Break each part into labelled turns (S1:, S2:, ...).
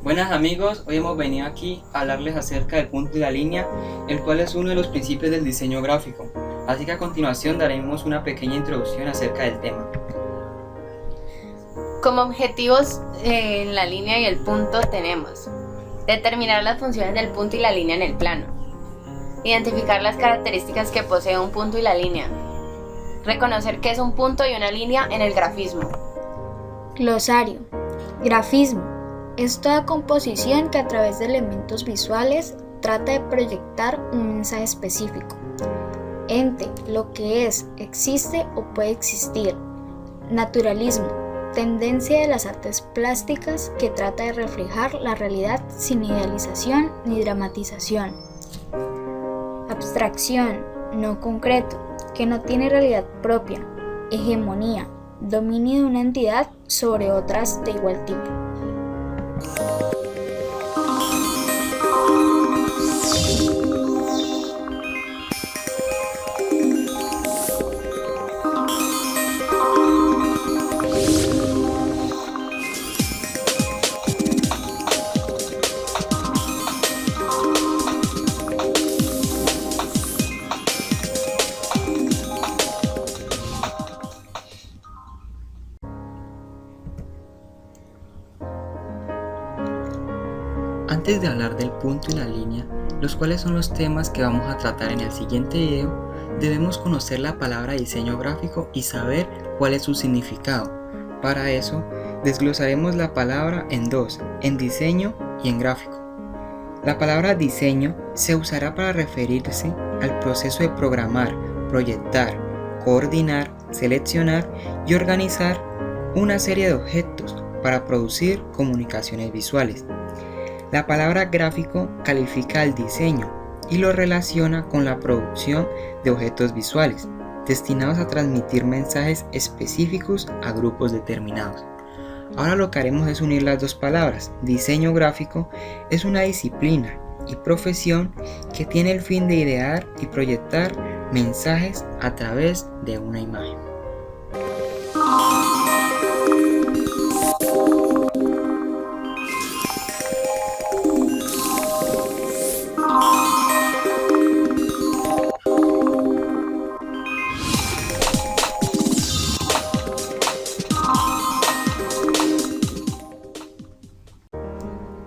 S1: Buenas amigos, hoy hemos venido aquí a hablarles acerca del punto y la línea, el cual es uno de los principios del diseño gráfico. Así que a continuación daremos una pequeña introducción acerca del tema.
S2: Como objetivos en la línea y el punto tenemos determinar las funciones del punto y la línea en el plano, identificar las características que posee un punto y la línea, reconocer qué es un punto y una línea en el grafismo.
S3: Glosario. Grafismo es toda composición que a través de elementos visuales trata de proyectar un mensaje específico. Ente, lo que es, existe o puede existir. Naturalismo, tendencia de las artes plásticas que trata de reflejar la realidad sin idealización ni dramatización. Abstracción, no concreto, que no tiene realidad propia. Hegemonía, dominio de una entidad sobre otras de igual tipo.
S1: Antes de hablar del punto y la línea, los cuales son los temas que vamos a tratar en el siguiente video, debemos conocer la palabra diseño gráfico y saber cuál es su significado. Para eso, desglosaremos la palabra en dos, en diseño y en gráfico. La palabra diseño se usará para referirse al proceso de programar, proyectar, coordinar, seleccionar y organizar una serie de objetos para producir comunicaciones visuales. La palabra gráfico califica el diseño y lo relaciona con la producción de objetos visuales, destinados a transmitir mensajes específicos a grupos determinados. Ahora lo que haremos es unir las dos palabras. Diseño gráfico es una disciplina y profesión que tiene el fin de idear y proyectar mensajes a través de una imagen.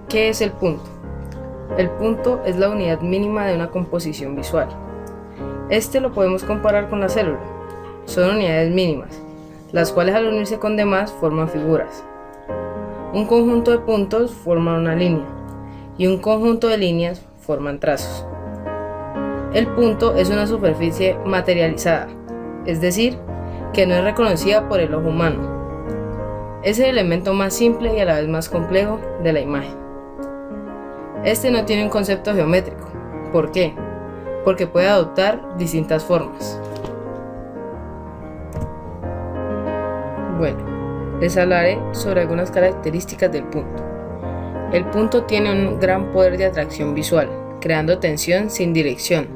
S4: ¿Qué es el punto? El punto es la unidad mínima de una composición visual. Este lo podemos comparar con la célula. Son unidades mínimas, las cuales al unirse con demás forman figuras. Un conjunto de puntos forma una línea y un conjunto de líneas forman trazos. El punto es una superficie materializada, es decir, que no es reconocida por el ojo humano. Es el elemento más simple y a la vez más complejo de la imagen. Este no tiene un concepto geométrico. ¿Por qué? Porque puede adoptar distintas formas. Bueno, les hablaré sobre algunas características del punto. El punto tiene un gran poder de atracción visual, creando tensión sin dirección.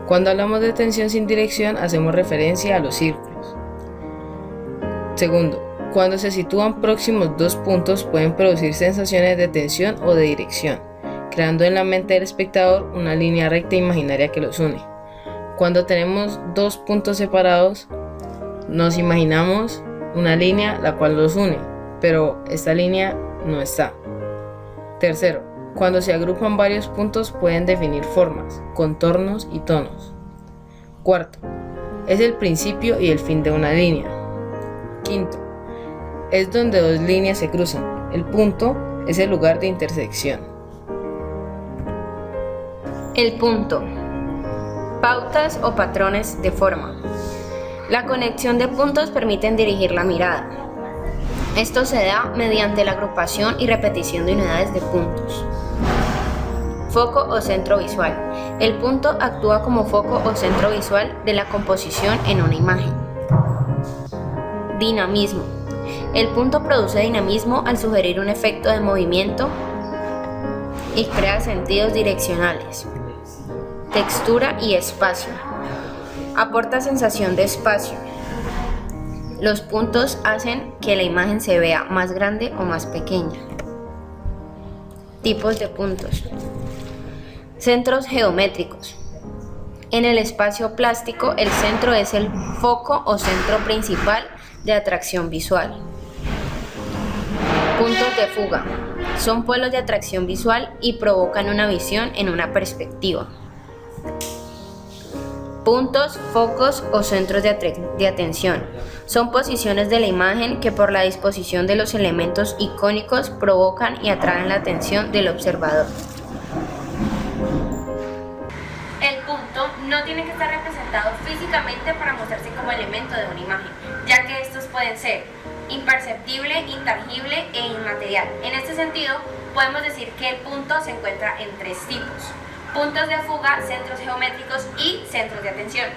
S4: Cuando hablamos de tensión sin dirección, hacemos referencia a los círculos. Segundo, cuando se sitúan próximos dos puntos pueden producir sensaciones de tensión o de dirección, creando en la mente del espectador una línea recta imaginaria que los une. Cuando tenemos dos puntos separados, nos imaginamos una línea la cual los une, pero esta línea no está. Tercero, cuando se agrupan varios puntos pueden definir formas, contornos y tonos. Cuarto, es el principio y el fin de una línea. Quinto, es donde dos líneas se cruzan. El punto es el lugar de intersección.
S2: El punto. Pautas o patrones de forma. La conexión de puntos permiten dirigir la mirada. Esto se da mediante la agrupación y repetición de unidades de puntos. Foco o centro visual. El punto actúa como foco o centro visual de la composición en una imagen. Dinamismo. El punto produce dinamismo al sugerir un efecto de movimiento y crea sentidos direccionales. Textura y espacio. Aporta sensación de espacio. Los puntos hacen que la imagen se vea más grande o más pequeña. Tipos de puntos. Centros geométricos. En el espacio plástico, el centro es el foco o centro principal de atracción visual. Puntos de fuga. Son polos de atracción visual y provocan una visión en una perspectiva. Puntos, focos o centros de atención. Son posiciones de la imagen que por la disposición de los elementos icónicos provocan y atraen la atención del observador. El punto no tiene que estar representado físicamente para mostrarse como elemento de una imagen, ya que estos pueden ser imperceptible, intangible e inmaterial. En este sentido, podemos decir que el punto se encuentra en tres tipos: puntos de fuga, centros geométricos y centros de atención.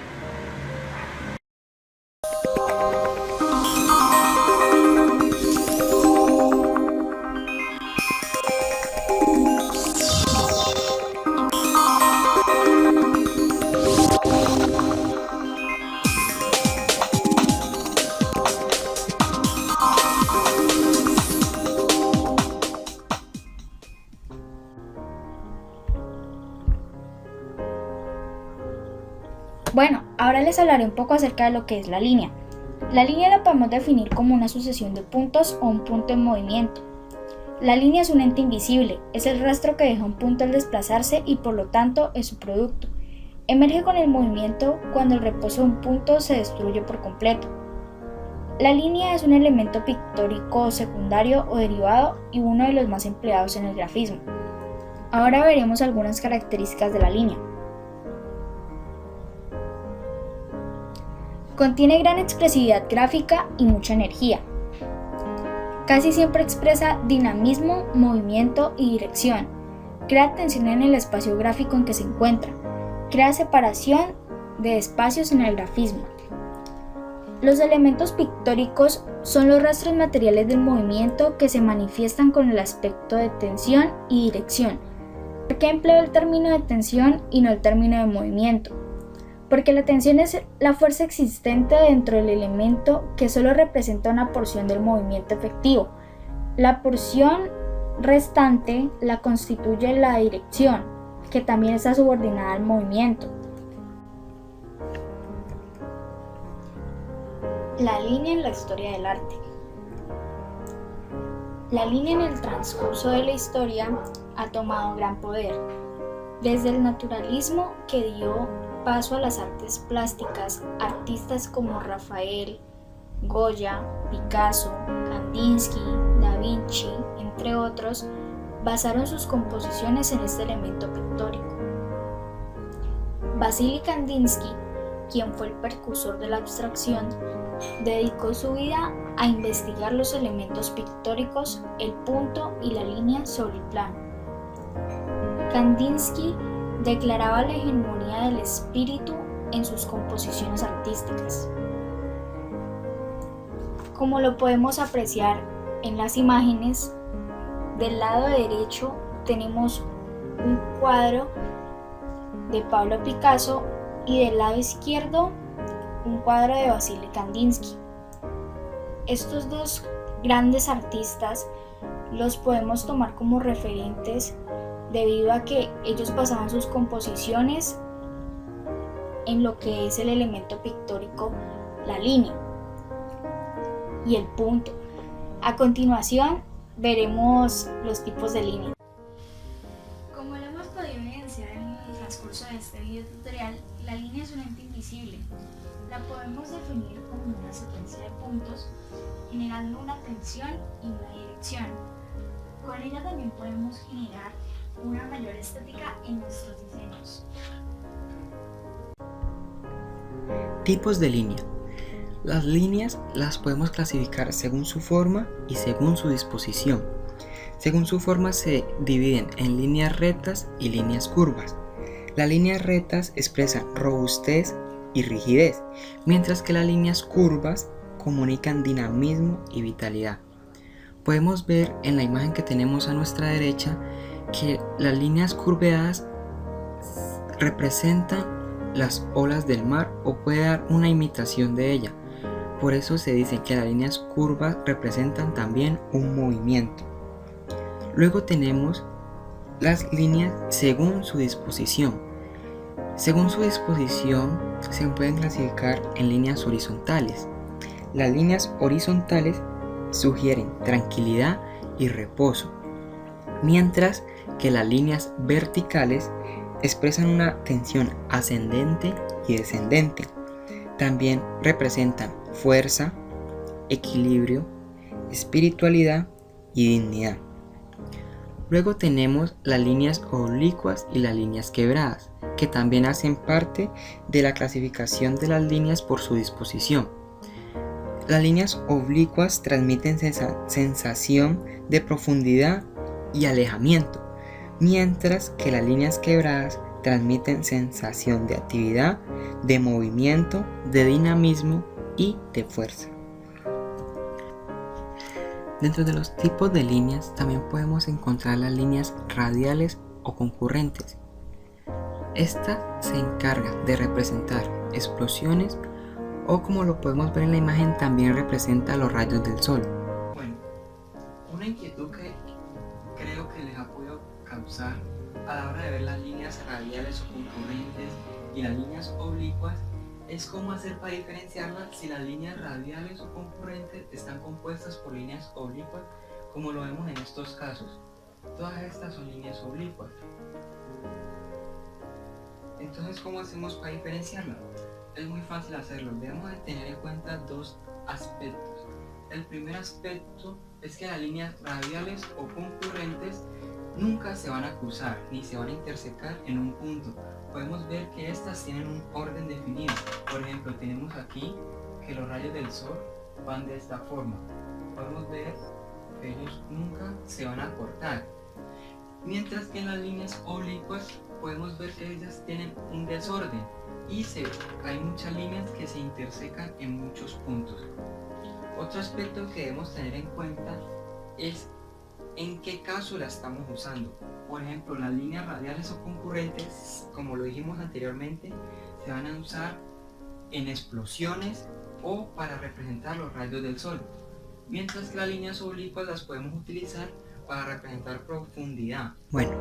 S3: Bueno, ahora les hablaré un poco acerca de lo que es la línea. La línea la podemos definir como una sucesión de puntos o un punto en movimiento. La línea es un ente invisible, es el rastro que deja un punto al desplazarse y por lo tanto es su producto. Emerge con el movimiento cuando el reposo de un punto se destruye por completo. La línea es un elemento pictórico secundario o derivado y uno de los más empleados en el grafismo. Ahora veremos algunas características de la línea. Contiene gran expresividad gráfica y mucha energía. Casi siempre expresa dinamismo, movimiento y dirección. Crea tensión en el espacio gráfico en que se encuentra. Crea separación de espacios en el grafismo. Los elementos pictóricos son los rastros materiales del movimiento que se manifiestan con el aspecto de tensión y dirección. ¿Por qué empleo el término de tensión y no el término de movimiento? Porque la tensión es la fuerza existente dentro del elemento que solo representa una porción del movimiento efectivo. La porción restante la constituye la dirección, que también está subordinada al movimiento. La línea en la historia del arte. La línea en el transcurso de la historia ha tomado gran poder. Desde el naturalismo que dio paso a las artes plásticas, artistas como Rafael, Goya, Picasso, Kandinsky, Da Vinci, entre otros, basaron sus composiciones en este elemento pictórico. Vasily Kandinsky, quien fue el precursor de la abstracción, dedicó su vida a investigar los elementos pictóricos, el punto y la línea sobre el plano. Kandinsky declaraba la hegemonía del espíritu en sus composiciones artísticas. Como lo podemos apreciar en las imágenes, del lado derecho tenemos un cuadro de Pablo Picasso y del lado izquierdo un cuadro de Vasily Kandinsky. Estos dos grandes artistas los podemos tomar como referentes debido a que ellos basaban sus composiciones en lo que es el elemento pictórico, la línea y el punto. A continuación veremos los tipos de línea. Como lo hemos podido evidenciar en el transcurso de este video tutorial, la línea es un ente invisible. La podemos definir como una secuencia de puntos generando una tensión y una dirección. Con ella también podemos generar una mayor estética en nuestros diseños.
S1: Tipos de línea. Las líneas las podemos clasificar según su forma y según su disposición. Según su forma se dividen en líneas rectas y líneas curvas. Las líneas rectas expresan robustez y rigidez, mientras que las líneas curvas comunican dinamismo y vitalidad. Podemos ver en la imagen que tenemos a nuestra derecha que las líneas curveadas representan las olas del mar o puede dar una imitación de ella. Por eso se dice que las líneas curvas representan también un movimiento. Luego tenemos las líneas según su disposición. Según su disposición se pueden clasificar en líneas horizontales. Las líneas horizontales sugieren tranquilidad y reposo, mientras que las líneas verticales expresan una tensión ascendente y descendente. También representan fuerza, equilibrio, espiritualidad y dignidad. Luego tenemos las líneas oblicuas y las líneas quebradas, que también hacen parte de la clasificación de las líneas por su disposición. Las líneas oblicuas transmiten sensación de profundidad y alejamiento, mientras que las líneas quebradas transmiten sensación de actividad, de movimiento, de dinamismo y de fuerza. Dentro de los tipos de líneas también podemos encontrar las líneas radiales o concurrentes. Estas se encargan de representar explosiones o, como lo podemos ver en la imagen, también representa los rayos del sol. Bueno, una inquietud que creo que les ha podido causar a la hora de ver las líneas radiales o concurrentes y las líneas oblicuas es cómo hacer para diferenciarlas si las líneas radiales o concurrentes están compuestas por líneas oblicuas, como lo vemos en estos casos. Todas estas son líneas oblicuas. Entonces, ¿cómo hacemos para diferenciarlas? Es muy fácil hacerlo. Debemos de tener en cuenta dos aspectos. El primer aspecto es que las líneas radiales o concurrentes nunca se van a cruzar ni se van a intersecar en un punto. Podemos ver que estas tienen un orden definido. Por ejemplo, tenemos aquí que los rayos del sol van de esta forma. Podemos ver que ellos nunca se van a cortar. Mientras que en las líneas oblicuas podemos ver que ellas tienen un desorden y hay muchas líneas que se intersecan en muchos puntos. Otro aspecto que debemos tener en cuenta es en qué caso la estamos usando. Por ejemplo, las líneas radiales o concurrentes, como lo dijimos anteriormente, se van a usar en explosiones o para representar los rayos del sol, mientras que las líneas oblicuas las podemos utilizar para representar profundidad. Bueno,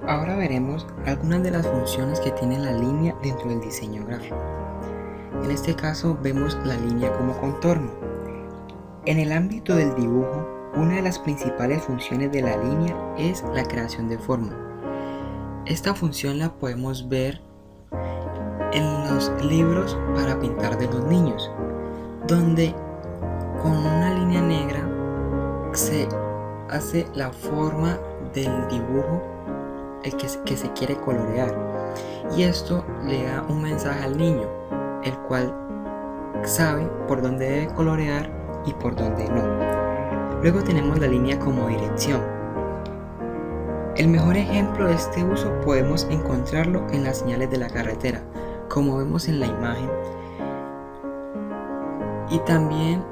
S1: ahora veremos algunas de las funciones que tiene la línea dentro del diseño gráfico. En este caso vemos la línea como contorno. En el ámbito del dibujo, una de las principales funciones de la línea es la creación de forma. Esta función la podemos ver en los libros para pintar de los niños, donde con una línea negra se hace la forma del dibujo que se quiere colorear, y esto le da un mensaje al niño, el cual sabe por dónde debe colorear y por dónde no. Luego tenemos la línea como dirección. El mejor ejemplo de este uso podemos encontrarlo en las señales de la carretera, como vemos en la imagen, y también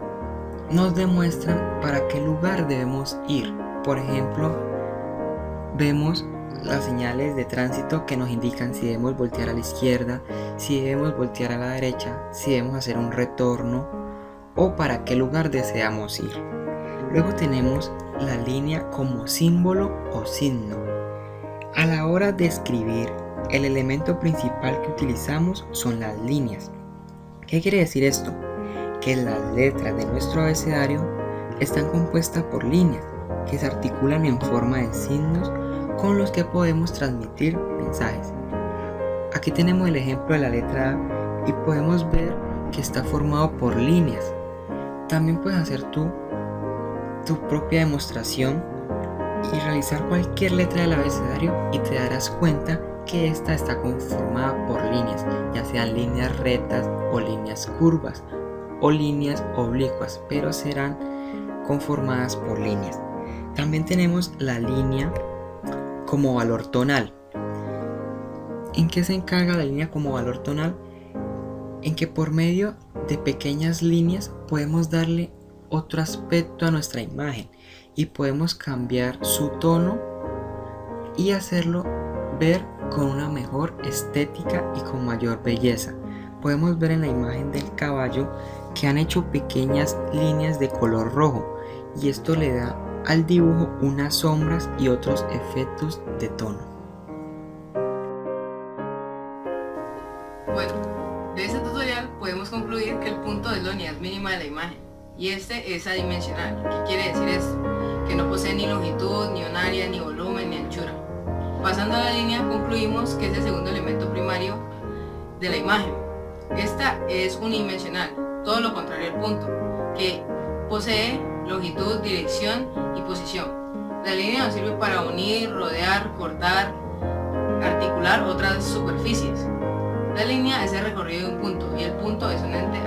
S1: nos demuestran para qué lugar debemos ir. Por ejemplo, vemos las señales de tránsito que nos indican si debemos voltear a la izquierda, si debemos voltear a la derecha, si debemos hacer un retorno o para qué lugar deseamos ir. Luego tenemos la línea como símbolo o signo. A la hora de escribir, el elemento principal que utilizamos son las líneas. ¿Qué quiere decir esto? Que las letras de nuestro abecedario están compuestas por líneas que se articulan en forma de signos con los que podemos transmitir mensajes. Aquí tenemos el ejemplo de la letra A y podemos ver que está formado por líneas. También puedes hacer tu propia demostración y realizar cualquier letra del abecedario y te darás cuenta que esta está conformada por líneas, ya sean líneas rectas o líneas curvas o líneas oblicuas, pero serán conformadas por líneas. También tenemos la línea como valor tonal. ¿En qué se encarga la línea como valor tonal? En que por medio de pequeñas líneas podemos darle otro aspecto a nuestra imagen y podemos cambiar su tono y hacerlo ver con una mejor estética y con mayor belleza. Podemos ver en la imagen del caballo que han hecho pequeñas líneas de color rojo y esto le da al dibujo unas sombras y otros efectos de tono.
S4: Bueno, de este tutorial podemos concluir que el punto es la unidad mínima de la imagen y este es adimensional. ¿Qué quiere decir esto? Que no posee ni longitud, ni un área, ni volumen, ni anchura. Pasando a la línea, concluimos que es el segundo elemento primario de la imagen. Esta es unidimensional, todo lo contrario al punto, que posee longitud, dirección y posición. La línea nos sirve para unir, rodear, cortar, articular otras superficies. La línea es el recorrido de un punto y el punto es un ente